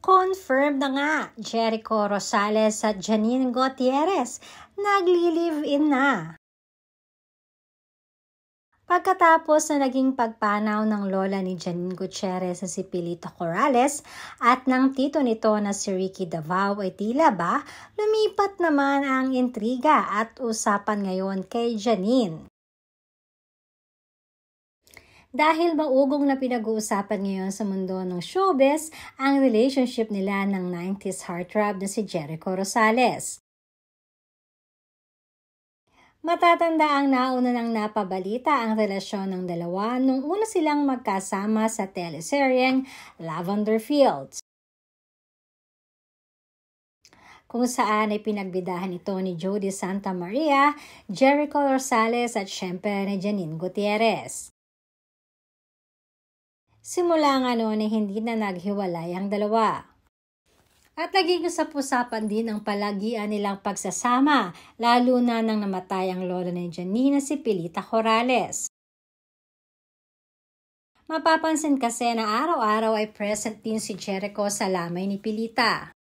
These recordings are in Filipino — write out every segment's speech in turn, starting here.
Confirmed na nga, Jericho Rosales at Janine Gutierrez nagli-live-in na. Pagkatapos na naging pagpanaw ng lola ni Janine Gutierrez sa si Pilita Corrales at ng tito nito na si Ricky Davao ay tila ba, lumipat naman ang intriga at usapan ngayon kay Janine. Dahil maugong na pinag-uusapan ngayon sa mundo ng showbiz ang relationship nila ng 90s heartthrob na si Jericho Rosales. Matatanda ang nauna nang napabalita ang relasyon ng dalawa nung una silang magkasama sa teleseryeng Lavender Fields, kung saan ay pinagbidahan ito ni Jody Santa Maria, Jericho Rosales at syempre ni Janine Gutierrez. Simula nga noon ay hindi na naghiwalay ang dalawa. At naging usap-usapan din ang palagian nilang pagsasama, lalo na nang namatay ang lola ni Janine na si Pilita Corrales. Mapapansin kasi na araw-araw ay present din si Jericho sa lamay ni Pilita.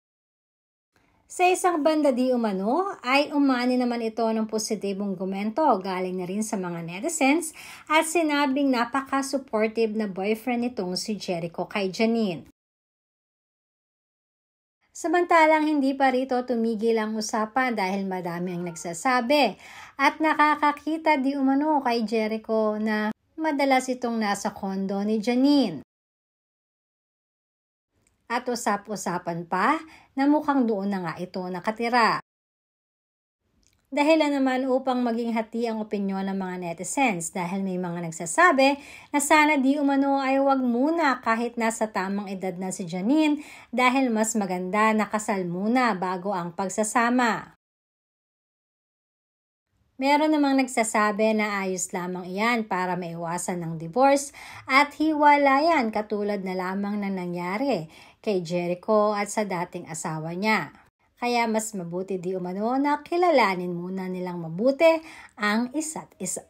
Sa isang banda di umano, ay umani naman ito ng positibong komento galing na rin sa mga netizens at sinabing napaka-supportive na boyfriend nitong si Jericho kay Janine. Samantalang hindi pa rito tumigil ang usapan dahil madami ang nagsasabi at nakakakita di umano kay Jericho na madalas itong nasa kondo ni Janine. At usap-usapan pa na mukhang doon na nga ito nakatira. Dahilan naman upang maging hati ang opinyon ng mga netizens dahil may mga nagsasabi na sana di umano ay wag muna kahit nasa tamang edad na si Janine dahil mas maganda na kasal muna bago ang pagsasama. Meron namang nagsasabi na ayos lamang iyan para maiwasan ng divorce at hiwalayan katulad na lamang na nangyari kay Jericho at sa dating asawa niya. Kaya mas mabuti di umano na kilalanin muna nilang mabuti ang isa't isa.